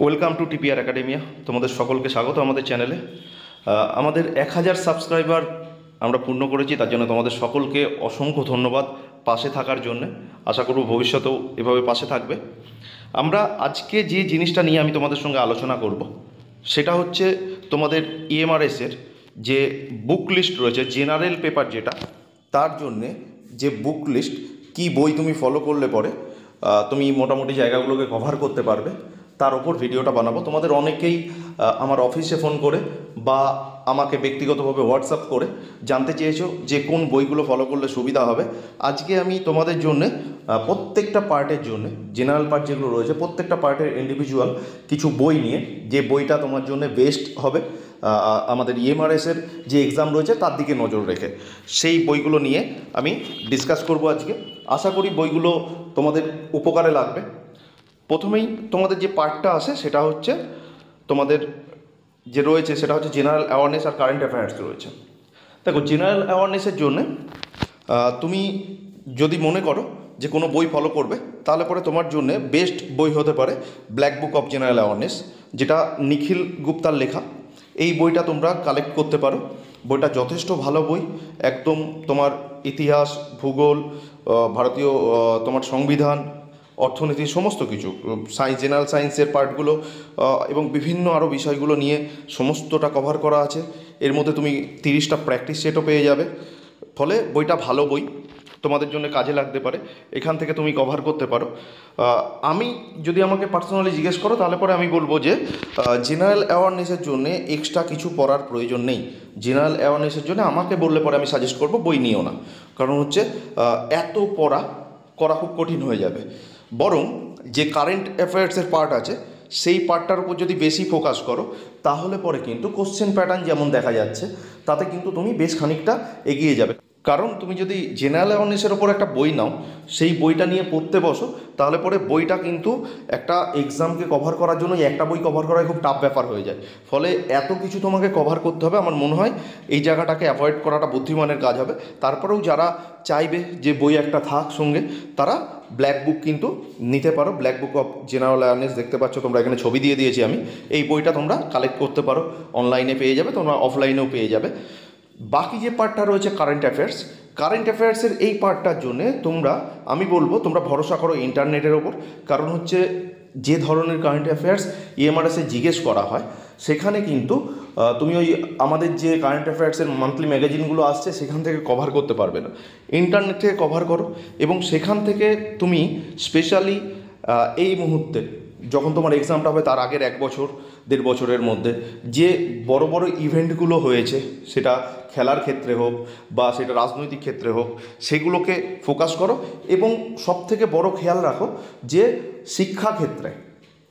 Welcome to TPR academia. তোমাদের সকলকে স্বাগত আমাদের চ্যানেলে। আমাদের 1000 সাবস্ক্রাইবার আমরা পূর্ণ করেছি, তার জন্য তোমাদের সকলকে অসংখ্য ধন্যবাদ পাশে থাকার জন্য। আশা করব ভবিষ্যতেও এভাবে পাশে থাকবে। আমরা আজকে যে জিনিসটা নিয়ে আমি তোমাদের সঙ্গে আলোচনা করব সেটা হচ্ছে তোমাদের ইএমআরএসের যে বুক লিস্ট রয়েছে, জেনারেল পেপার যেটা, তার জন্যে যে বুক লিস্ট, কী বই তুমি ফলো করলে পরে তুমি মোটামুটি জায়গাগুলোকে কভার করতে পারবে, তার ওপর ভিডিওটা বানাবো। তোমাদের অনেকেই আমার অফিসে ফোন করে বা আমাকে ব্যক্তিগতভাবে হোয়াটসঅ্যাপ করে জানতে চেয়েছো যে কোন বইগুলো ফলো করলে সুবিধা হবে। আজকে আমি তোমাদের জন্য প্রত্যেকটা পার্টের জন্য, জেনারেল পার্ট যেগুলো রয়েছে প্রত্যেকটা পার্টের ইন্ডিভিজুয়াল কিছু বই নিয়ে, যে বইটা তোমার জন্য বেস্ট হবে আমাদের ইএমআরএসের যে এক্সাম রয়েছে তার দিকে নজর রেখে, সেই বইগুলো নিয়ে আমি ডিসকাস করব আজকে। আশা করি বইগুলো তোমাদের উপকারে লাগবে। প্রথমেই তোমাদের যে পার্টটা আসে সেটা হচ্ছে তোমাদের যে রয়েছে সেটা হচ্ছে জেনারেল অ্যাওয়ারনেস আর কারেন্ট অ্যাফেয়ার্স রয়েছে। দেখো, জেনারেল অ্যাওয়ারনেসের জন্যে তুমি যদি মনে করো যে কোনো বই ফলো করবে, তাহলে পরে তোমার জন্য বেস্ট বই হতে পারে black book of general awareness, যেটা নিখিল গুপ্তার লেখা। এই বইটা তোমরা কালেক্ট করতে পারো। বইটা যথেষ্ট ভালো বই, একদম তোমার ইতিহাস, ভূগোল, ভারতীয় তোমার সংবিধান, অর্থনীতি, সমস্ত কিছু জেনারেল সায়েন্সের পার্টগুলো এবং বিভিন্ন আরও বিষয়গুলো নিয়ে সমস্তটা কভার করা আছে। এর মধ্যে তুমি 30টা প্র্যাকটিস সেটও পেয়ে যাবে। ফলে বইটা ভালো বই, তোমাদের জন্য কাজে লাগতে পারে, এখান থেকে তুমি কভার করতে পারো। আমি যদি আমাকে পার্সোনালি জিজ্ঞেস করো তাহলে পরে আমি বলবো যে জেনারেল অ্যাওয়ারনেসের জন্য এক্সট্রা কিছু পড়ার প্রয়োজন নেই। জেনারেল অ্যাওয়ারনেসের জন্য আমাকে বললে পরে আমি সাজেস্ট করবো বই নিও না, কারণ হচ্ছে এত পড়া করা খুব কঠিন হয়ে যাবে। বরং যে কারেন্ট অ্যাফেয়ার্সের পার্ট আছে সেই পার্টটার উপর যদি বেশি ফোকাস করো, তাহলে পরে কিন্তু কোশ্চেন প্যাটার্ন যেমন দেখা যাচ্ছে তাতে কিন্তু তুমি বেশ খানিকটা এগিয়ে যাবে। কারণ তুমি যদি জেনারেল অ্যাওয়ারনেসের ওপর একটা বই নাও, সেই বইটা নিয়ে পড়তে বসো, তাহলে পরে বইটা কিন্তু একটা এক্সামকে কভার করার জন্য একটা বই কভার করা খুব টাফ ব্যাপার হয়ে যায়। ফলে এত কিছু তোমাকে কভার করতে হবে, আমার মনে হয় এই জায়গাটাকে অ্যাভয়েড করাটা বুদ্ধিমানের কাজ হবে। তারপরেও যারা চাইবে যে বই একটা থাক সঙ্গে, তারা ব্ল্যাক বুক কিন্তু নিতে পারো। Black book of general awareness দেখতে পাচ্ছ তোমরা, এখানে ছবি দিয়ে দিয়েছি আমি। এই বইটা তোমরা কালেক্ট করতে পারো, অনলাইনে পেয়ে যাবে, তোমরা অফলাইনেও পেয়ে যাবে। বাকি যে পার্টটা রয়েছে কারেন্ট অ্যাফেয়ার্স, কারেন্ট অ্যাফেয়ার্সের এই পার্টটার জন্যে তোমরা, আমি বলবো তোমরা ভরসা করো ইন্টারনেটের ওপর। কারণ হচ্ছে যে ধরনের কারেন্ট অ্যাফেয়ার্স ইএমআরএসে জিজ্ঞেস করা হয়, সেখানে কিন্তু তুমি ওই আমাদের যে কারেন্ট অ্যাফেয়ার্সের মান্থলি ম্যাগাজিনগুলো আসছে সেখান থেকে কভার করতে পারবে না। ইন্টারনেট থেকে কভার করো এবং সেখান থেকে তুমি স্পেশালি এই মুহূর্তে যখন তোমার এক্সামটা হবে তার আগের 1 বছর 1.5 বছরের মধ্যে যে বড় বড় ইভেন্টগুলো হয়েছে, সেটা খেলার ক্ষেত্রে হোক বা সেটা রাজনৈতিক ক্ষেত্রে হোক, সেগুলোকে ফোকাস করো। এবং সবথেকে বড় খেয়াল রাখো যে শিক্ষাক্ষেত্রে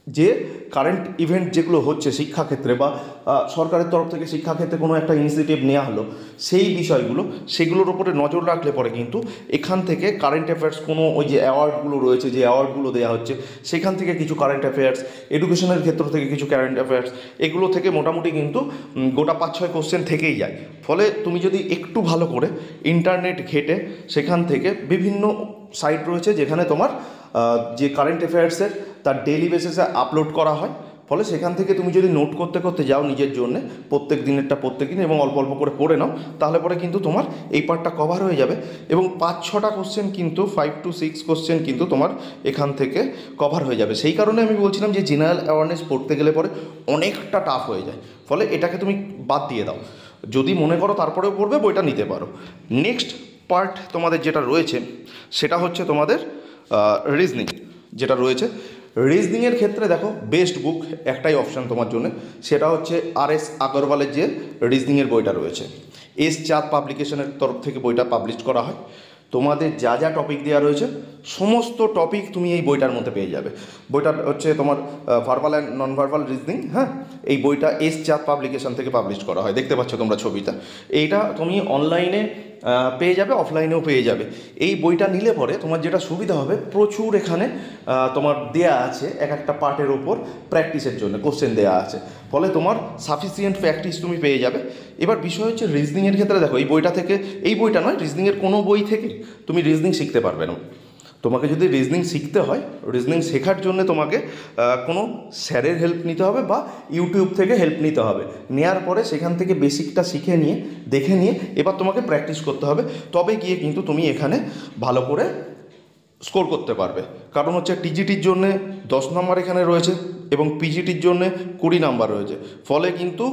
যে কারেন্ট ইভেন্ট যেগুলো হচ্ছে শিক্ষাক্ষেত্রে, বা সরকারের তরফ থেকে শিক্ষাক্ষেত্রে কোনো একটা ইনিশিয়েটিভ নেওয়া হলো, সেই বিষয়গুলো, সেগুলোর উপরে নজর রাখলে পরে কিন্তু এখান থেকে কারেন্ট অ্যাফেয়ার্স, কোনো ওই যে অ্যাওয়ার্ডগুলো রয়েছে, যে অ্যাওয়ার্ডগুলো দেওয়া হচ্ছে সেখান থেকে কিছু কারেন্ট অ্যাফেয়ার্স, এডুকেশনের ক্ষেত্র থেকে কিছু কারেন্ট অ্যাফেয়ার্স, এগুলো থেকে মোটামুটি কিন্তু গোটা 5-6 কোশ্চেন থেকেই যায়। ফলে তুমি যদি একটু ভালো করে ইন্টারনেট ঘেটে, সেখান থেকে বিভিন্ন সাইট রয়েছে যেখানে তোমার যে কারেন্ট অ্যাফেয়ার্সের তার ডেইলি বেসিসে আপলোড করা হয়। ফলে সেখান থেকে তুমি যদি নোট করতে করতে যাও নিজের জন্য, প্রত্যেক দিনেরটা প্রত্যেক দিন, এবং অল্প অল্প করে পড়ে নাও, তাহলে পরে কিন্তু তোমার এই পার্টটা কভার হয়ে যাবে। এবং 5-6টা কোশ্চেন কিন্তু 5 to 6 কোশ্চেন কিন্তু তোমার এখান থেকে কভার হয়ে যাবে। সেই কারণে আমি বলছিলাম যে জেনারেল অ্যাওয়ারনেস পড়তে গেলে পরে অনেকটা টাফ হয়ে যায়। ফলে এটাকে তুমি বাদ দিয়ে দাও, যদি মনে করো তারপরেও পড়বে, বইটা নিতে পারো। নেক্সট পার্ট তোমাদের যেটা রয়েছে সেটা হচ্ছে তোমাদের রিজনিং যেটা রয়েছে। রিজনিংয়ের ক্ষেত্রে দেখো, বেস্ট বুক একটাই অপশান তোমার জন্য, সেটা হচ্ছে আর.এস. আগরওয়ালের যে রিজনিংয়ের বইটা রয়েছে। এস চাঁদ পাবলিকেশনের তরফ থেকে বইটা পাবলিশ করা হয়। তোমাদের যা যা টপিক দেওয়া রয়েছে সমস্ত টপিক তুমি এই বইটার মধ্যে পেয়ে যাবে। বইটা হচ্ছে তোমার verbal and non verbal reasoning. হ্যাঁ, এই বইটা এস চাঁদ পাবলিকেশন থেকে পাবলিশ করা হয়, দেখতে পাচ্ছ তোমরা ছবিটা। এইটা তুমি অনলাইনে পেয়ে যাবে, অফলাইনেও পেয়ে যাবে। এই বইটা নিলে পরে তোমার যেটা সুবিধা হবে, প্রচুর এখানে তোমার দেয়া আছে এক একটা পার্টের ওপর প্র্যাকটিসের জন্য কোশ্চেন দেওয়া আছে। ফলে তোমার সাফিসিয়েন্ট প্র্যাকটিস তুমি পেয়ে যাবে। এবার বিষয় হচ্ছে রিজনিংয়ের ক্ষেত্রে দেখো, এই বইটা থেকে, এই বইটা নয়, রিজনিংয়ের কোনো বই থেকে তুমি রিজনিং শিখতে পারবে না। তোমাকে যদি রিজনিং শিখতে হয়, রিজনিং শেখার জন্য তোমাকে কোনো স্যারের হেল্প নিতে হবে বা ইউটিউব থেকে হেল্প নিতে হবে। নেওয়ার পরে সেখান থেকে বেসিকটা শিখে নিয়ে দেখে নিয়ে এবার তোমাকে প্র্যাকটিস করতে হবে, তবে গিয়ে কিন্তু তুমি এখানে ভালো করে স্কোর করতে পারবে। কারণ হচ্ছে টিজিটির জন্যে 10 নম্বর এখানে রয়েছে এবং পিজিটির জন্যে 20 নাম্বার রয়েছে। ফলে কিন্তু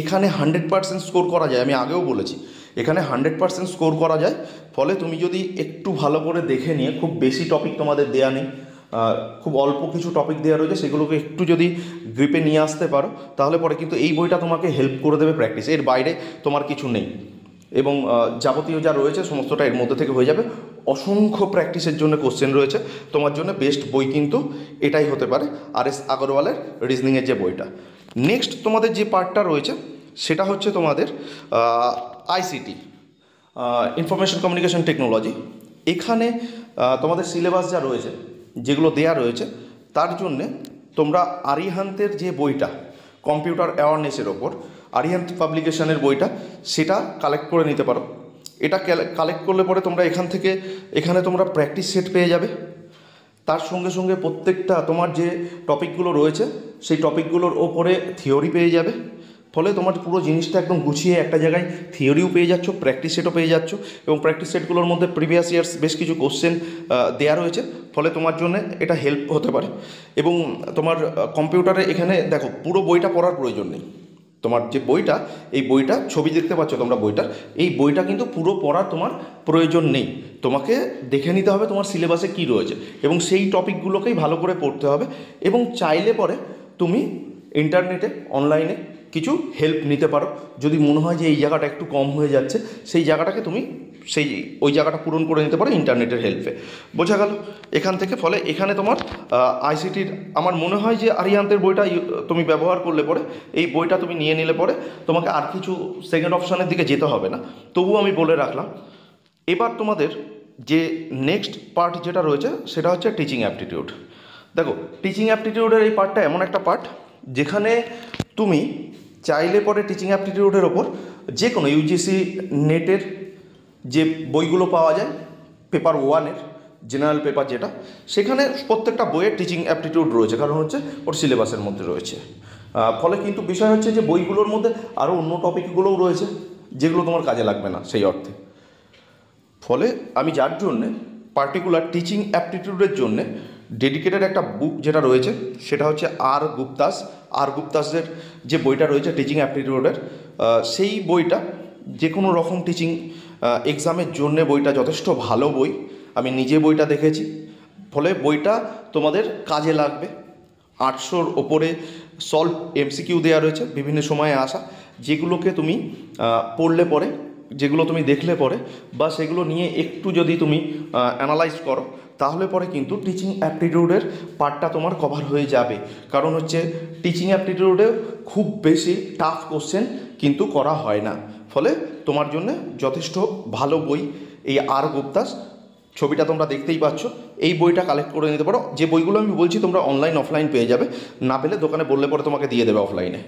এখানে 100% স্কোর করা যায়। আমি আগেও বলেছি এখানে 100% স্কোর করা যায়। ফলে তুমি যদি একটু ভালো করে দেখে নিয়ে, খুব বেশি টপিক তোমাদের দেয়া নেই, খুব অল্প কিছু টপিক দেওয়া রয়েছে, সেগুলোকে একটু যদি গ্রিপে নিয়ে আসতে পারো তাহলে পরে কিন্তু এই বইটা তোমাকে হেল্প করে দেবে প্র্যাকটিস। এর বাইরে তোমার কিছু নেই এবং যাবতীয় যা রয়েছে সমস্তটা এর মধ্যে থেকে হয়ে যাবে। অসংখ্য প্র্যাকটিসের জন্য কোশ্চেন রয়েছে। তোমার জন্য বেস্ট বই কিন্তু এটাই হতে পারে আর.এস. আগরওয়ালের রিজনিংয়ের যে বইটা। নেক্সট তোমাদের যে পার্টটা রয়েছে সেটা হচ্ছে তোমাদের আইসিটি, ইনফরমেশন কমিউনিকেশন টেকনোলজি। এখানে তোমাদের সিলেবাস যা রয়েছে, যেগুলো দেয়া রয়েছে, তার জন্যে তোমরা আরিহান্তের যে বইটা কম্পিউটার অ্যাওয়ারনেসের ওপর, আরিহান্ত পাবলিকেশনের বইটা, সেটা কালেক্ট করে নিতে পারো। এটা কালেক্ট করলে পরে তোমরা এখানে তোমরা প্র্যাকটিস সেট পেয়ে যাবে। তার সঙ্গে সঙ্গে প্রত্যেকটা তোমার যে টপিকগুলো রয়েছে সেই টপিকগুলোর ওপরে থিওরি পেয়ে যাবে। ফলে তোমার পুরো জিনিসটা একদম গুছিয়ে একটা জায়গায় থিওরিও পেয়ে যাচ্ছ, প্র্যাকটিস সেটও পেয়ে যাচ্ছ এবং প্র্যাকটিস সেটগুলোর মধ্যে প্রিভিয়াস ইয়ার্স বেশ কিছু কোশ্চেন দেওয়া রয়েছে। ফলে তোমার জন্য এটা হেল্প হতে পারে। এবং তোমার কম্পিউটারে এখানে দেখো পুরো বইটা পড়ার প্রয়োজন নেই। তোমার যে বইটা, এই বইটা ছবি দেখতে পাচ্ছ তোমরা বইটার, এই বইটা কিন্তু পুরো পড়ার তোমার প্রয়োজন নেই। তোমাকে দেখে নিতে হবে তোমার সিলেবাসে কী রয়েছে এবং সেই টপিকগুলোকেই ভালো করে পড়তে হবে। এবং চাইলে পরে তুমি ইন্টারনেটে অনলাইনে কিছু হেল্প নিতে পারো। যদি মনে হয় যে এই জায়গাটা একটু কম হয়ে যাচ্ছে, সেই জায়গাটাকে তুমি ওই জায়গাটা পূরণ করে নিতে পারো ইন্টারনেটের হেল্পে। বোঝা গেল এখান থেকে। ফলে এখানে তোমার আইসিটির আমার মনে হয় যে আরিহান্তের বইটা তুমি ব্যবহার করলে পরে, এই বইটা তুমি নিয়ে নিলে পরে তোমাকে আর কিছু সেকেন্ড অপশানের দিকে যেতে হবে না। তবুও আমি বলে রাখলাম। এবার তোমাদের যে নেক্সট পার্ট যেটা রয়েছে সেটা হচ্ছে টিচিং অ্যাপটিটিউড। দেখো টিচিং অ্যাপটিটিউডের এই পার্টটা এমন একটা পার্ট যেখানে তুমি চাইলে পরে টিচিং অ্যাপটিটিউডের ওপর যে কোনো ইউজিসি নেটের যে বইগুলো পাওয়া যায়, পেপার 1-এর জেনারেল পেপার যেটা, সেখানে প্রত্যেকটা বইয়ের টিচিং অ্যাপটিটিউড রয়েছে, কারণ হচ্ছে ওর সিলেবাসের মধ্যে রয়েছে। ফলে কিন্তু বিষয় হচ্ছে যে বইগুলোর মধ্যে আরও অন্য টপিকগুলোও রয়েছে যেগুলো তোমার কাজে লাগবে না সেই অর্থে। ফলে আমি যার জন্যে পার্টিকুলার টিচিং অ্যাপটিটিউডের জন্যে ডেডিকেটেড একটা বুক যেটা রয়েছে সেটা হচ্ছে আর গুপ্তাসের যে বইটা রয়েছে টিচিং অ্যাপটিটিউডের, সেই বইটা যে কোনো রকম টিচিং এক্সামের জন্যে বইটা যথেষ্ট ভালো বই। আমি নিজে বইটা দেখেছি। ফলে বইটা তোমাদের কাজে লাগবে। 800-র ওপরে সলভ এমসিকিউ দেওয়া রয়েছে বিভিন্ন সময়ে আসা, যেগুলোকে তুমি পড়লে পরে, যেগুলো তুমি দেখলে পরে বা সেগুলো নিয়ে একটু যদি তুমি অ্যানালাইজ করো তাহলে পরে কিন্তু টিচিং অ্যাপটিটিউডের পার্টটা তোমার কভার হয়ে যাবে। কারণ হচ্ছে টিচিং অ্যাপটিটিউডে খুব বেশি টাফ কোশ্চেন কিন্তু করা হয় না। ফলে তোমার জন্য যথেষ্ট ভালো বই এই আর গুপ্তাস। ছবিটা তোমরা দেখতেই পাচ্ছ। এই বইটা কালেক্ট করে নিতে পারো। যে বইগুলো আমি বলছি তোমরা অনলাইন অফলাইন পেয়ে যাবে, না পেলে দোকানে বললে পরে তোমাকে দিয়ে দেবে অফলাইনে।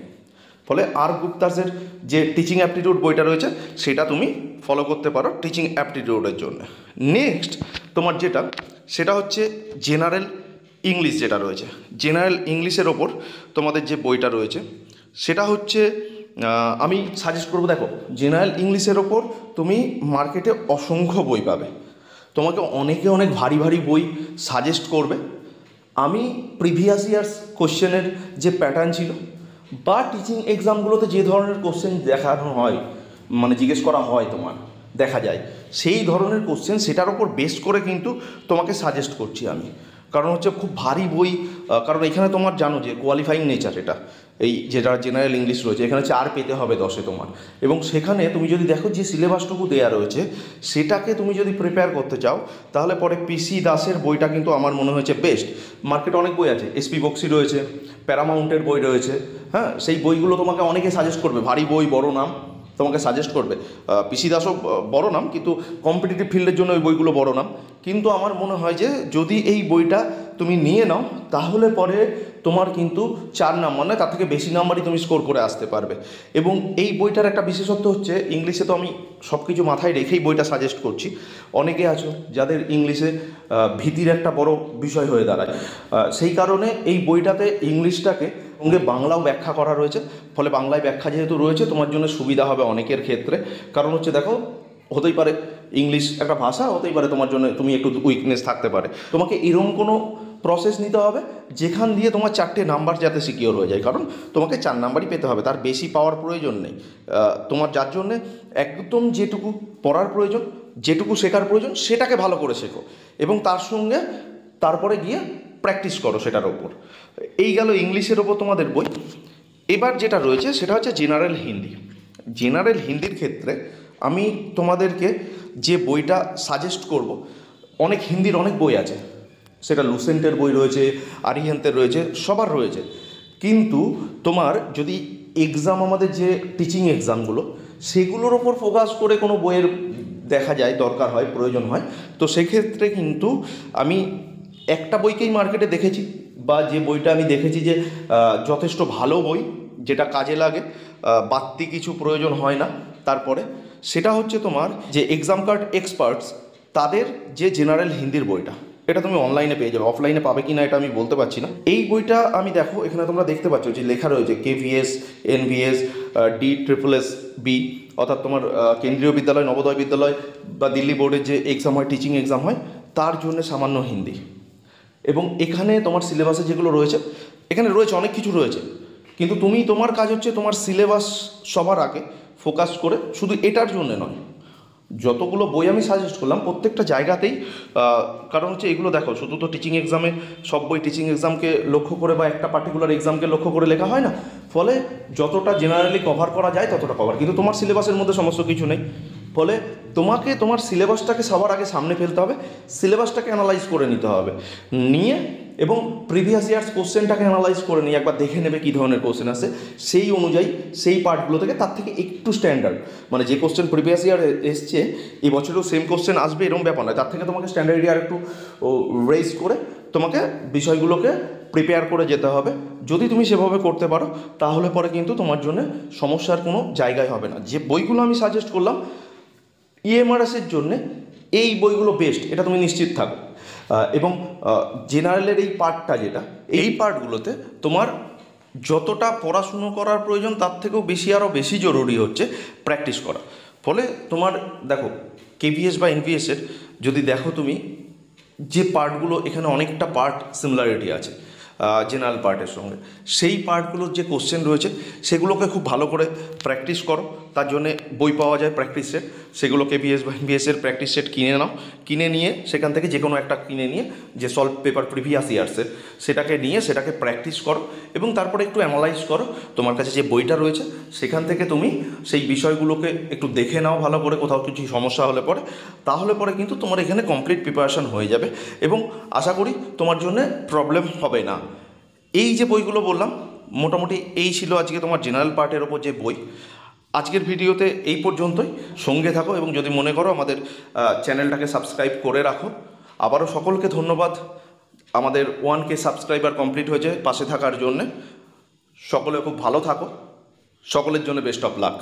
ফলে আর গুপ্তাসের যে টিচিং অ্যাপটিটিউড বইটা রয়েছে সেটা তুমি ফলো করতে পারো টিচিং অ্যাপটিটিউডের জন্য। নেক্সট তোমার যেটা, সেটা হচ্ছে জেনারেল ইংলিশ যেটা রয়েছে। জেনারেল ইংলিশের ওপর তোমাদের যে বইটা রয়েছে সেটা হচ্ছে আমি সাজেস্ট করবো। দেখো জেনারেল ইংলিশের ওপর তুমি মার্কেটে অসংখ্য বই পাবে। তোমাকে অনেক ভারী ভারী বই সাজেস্ট করবে। আমি প্রিভিয়াস ইয়ার্স কোশ্চেনের যে প্যাটার্ন ছিল বা টিচিং এক্সামগুলোতে যে ধরনের কোশ্চেন দেখানো হয়, মানে জিজ্ঞেস করা হয়, তোমার দেখা যায় সেই ধরনের কোশ্চেন, সেটার ওপর বেস করে কিন্তু তোমাকে সাজেস্ট করছি আমি। কারণ হচ্ছে খুব ভারী বই, কারণ এখানে তোমার জানো যে কোয়ালিফাইং নেচার, এটা এই যেটা জেনারেল ইংলিশ রয়েছে এখানে 4 পেতে হবে 10-এ তোমার। এবং সেখানে তুমি যদি দেখো যে সিলেবাসটুকু দেওয়া রয়েছে সেটাকে তুমি যদি প্রিপেয়ার করতে চাও তাহলে পরে পিসি দাসের বইটা কিন্তু আমার মনে হয়েছে বেস্ট। মার্কেটে অনেক বই আছে, এসপি বক্সি রয়েছে, প্যারামাউন্টের বই রয়েছে, হ্যাঁ, সেই বইগুলো তোমাকে অনেকে সাজেস্ট করবে। ভারী বই, বড় নাম তোমাকে সাজেস্ট করবে। পিসি দাসও বড় নাম, কিন্তু কম্পিটিটিভ ফিল্ডের জন্য ওই বইগুলো বড় নাম। কিন্তু আমার মনে হয় যে যদি এই বইটা তুমি নিয়ে নাও তাহলে পরে তোমার কিন্তু 4 নাম্বার নয় তার থেকে বেশি নাম্বারই তুমি স্কোর করে আসতে পারবে। এবং এই বইটার একটা বিশেষত্ব হচ্ছে, ইংলিশে তো আমি সব কিছু মাথায় রেখেই বইটা সাজেস্ট করছি। অনেকে আছো যাদের ইংলিশে ভীতির একটা বড় বিষয় হয়ে দাঁড়ায়, সেই কারণে এই বইটাতে ইংলিশটাকে সঙ্গে বাংলাও ব্যাখ্যা করা রয়েছে। ফলে বাংলায় ব্যাখ্যা যেহেতু রয়েছে তোমার জন্য সুবিধা হবে অনেকের ক্ষেত্রে। কারণ হচ্ছে দেখো, হতেই পারে ইংলিশ একটা ভাষা, হতেই পারে তোমার জন্য তুমি একটু উইকনেস থাকতে পারে, তোমাকে এরকম কোনো প্রসেস নিতে হবে যেখান দিয়ে তোমার 4টে নাম্বার যাতে সিকিওর হয়ে যায়। কারণ তোমাকে 4 নাম্বারই পেতে হবে, তার বেশি পাওয়ার প্রয়োজন নেই তোমার। যার জন্যে একদম যেটুকু পড়ার প্রয়োজন, যেটুকু শেখার প্রয়োজন সেটাকে ভালো করে শেখো এবং তার সঙ্গে তারপরে গিয়ে প্র্যাকটিস করো সেটার ওপর। এই গেল ইংলিশের ওপর তোমাদের বই। এবার যেটা রয়েছে সেটা হচ্ছে জেনারেল হিন্দি। জেনারেল হিন্দির ক্ষেত্রে আমি তোমাদেরকে যে বইটা সাজেস্ট করব, অনেক হিন্দির অনেক বই আছে, সেটা লুসেন্টের বই রয়েছে, আরিহান্তের রয়েছে, সবার রয়েছে। কিন্তু তোমার যদি এক্সাম, আমাদের যে টিচিং এক্সামগুলো, সেগুলোর ওপর ফোকাস করে কোনো বইয়ের দেখা যায় দরকার হয়, প্রয়োজন হয়, তো সেক্ষেত্রে কিন্তু আমি একটা বইকেই মার্কেটে দেখেছি, বা যে বইটা আমি দেখেছি যে যথেষ্ট ভালো বই, যেটা কাজে লাগে, বাড়তি কিছু প্রয়োজন হয় না। তারপরে সেটা হচ্ছে তোমার যে এক্সাম কার্ড এক্সপার্টস, তাদের যে জেনারেল হিন্দির বইটা, এটা তুমি অনলাইনে পেয়ে যাবে, অফলাইনে পাবে কি না এটা আমি বলতে পারছি না। এই বইটা আমি দেখো এখানে তোমরা দেখতে পাচ্ছ যে লেখা রয়েছে KVS, NVS, DSSS-B, অর্থাৎ তোমার কেন্দ্রীয় বিদ্যালয়, নবোদয় বিদ্যালয় বা দিল্লি বোর্ডের যে এক্সাম হয়, টিচিং এক্সাম হয়, তার জন্য সামান্য হিন্দি। এবং এখানে তোমার সিলেবাসে যেগুলো রয়েছে, এখানে রয়েছে অনেক কিছু রয়েছে, কিন্তু তোমার কাজ হচ্ছে তোমার সিলেবাস সবার আগে ফোকাস করে, শুধু এটার জন্য নয়, যতগুলো বই আমি সাজেস্ট করলাম প্রত্যেকটা জায়গাতেই, কারণ হচ্ছে এগুলো দেখো, শুধু তো টিচিং এক্সামে সব বই টিচিং এক্সামকে লক্ষ্য করে বা একটা পার্টিকুলার এক্সামকে লক্ষ্য করে লেখা হয় না। ফলে যতটা জেনারেলি কভার করা যায় ততটা কভার, কিন্তু তোমার সিলেবাসের মধ্যে সমস্ত কিছু নেই। ফলে তোমাকে তোমার সিলেবাসটাকে সবার আগে সামনে ফেলতে হবে, সিলেবাসটাকে অ্যানালাইজ করে নিতে হবে, নিয়ে এবং প্রিভিয়াস ইয়ার্স কোশ্চেনটাকে অ্যানালাইজ করে নিয়ে একবার দেখে নেবে কী ধরনের কোশ্চেন আসে, সেই অনুযায়ী সেই পার্টগুলো থেকে তার থেকে একটু স্ট্যান্ডার্ড, মানে যে কোশ্চেন প্রিভিয়াস ইয়ার এসছে এবছরেও সেম কোশ্চেন আসবে এরকম ব্যাপার নয়, তার থেকে তোমাকে স্ট্যান্ডার্ড ইয়ার একটু রেজ করে তোমাকে বিষয়গুলোকে প্রিপেয়ার করে যেতে হবে। যদি তুমি সেভাবে করতে পারো তাহলে পরে কিন্তু তোমার জন্য সমস্যার কোনো জায়গায় হবে না। যে বইগুলো আমি সাজেস্ট করলাম EMRS-এর জন্যে, এই বইগুলো বেস্ট, এটা তুমি নিশ্চিত থাকো। এবং জেনারেলের এই পার্টটা, যেটা এই পার্টগুলোতে তোমার যতটা পড়াশুনো করার প্রয়োজন তার থেকেও বেশি, আরও বেশি জরুরি হচ্ছে প্র্যাকটিস করা। ফলে তোমার দেখো KVS বা NVS-এর যদি দেখো তুমি, যে পার্টগুলো এখানে অনেকটা পার্ট সিমিলারিটি আছে জেনারেল পার্টের সঙ্গে, সেই পার্টগুলোর যে কোশ্চেন রয়েছে সেগুলোকে খুব ভালো করে প্র্যাকটিস করো। তার জন্যে বই পাওয়া যায় প্র্যাকটিস সেট, সেগুলো KVS বা NVS-এর প্র্যাকটিস সেট কিনে নাও, কিনে নিয়ে সেখান থেকে যে কোনো একটা কিনে নিয়ে যে সলভ পেপার প্রিভিয়াস ইয়ার্সের, সেটাকে নিয়ে সেটাকে প্র্যাকটিস করো এবং তারপরে একটু অ্যানালাইজ করো। তোমার কাছে যে বইটা রয়েছে সেখান থেকে তুমি সেই বিষয়গুলোকে একটু দেখে নাও ভালো করে, কোথাও কিছু সমস্যা হলে পরে, তাহলে পরে কিন্তু তোমার এখানে কমপ্লিট প্রিপারেশান হয়ে যাবে এবং আশা করি তোমার জন্য প্রবলেম হবে না। এই যে বইগুলো বললাম, মোটামুটি এই ছিল আজকে তোমার জেনারেল পার্টের ওপর যে বই। আজকের ভিডিওতে এই পর্যন্তই, সঙ্গে থাকো এবং যদি মনে করো আমাদের চ্যানেলটাকে সাবস্ক্রাইব করে রাখো। আবারও সকলকে ধন্যবাদ, আমাদের 1K সাবস্ক্রাইবার কমপ্লিট হয়েছে পাশে থাকার জন্যে। সকলে খুব ভালো থাকো, সকলের জন্য বেস্ট অফ লাক।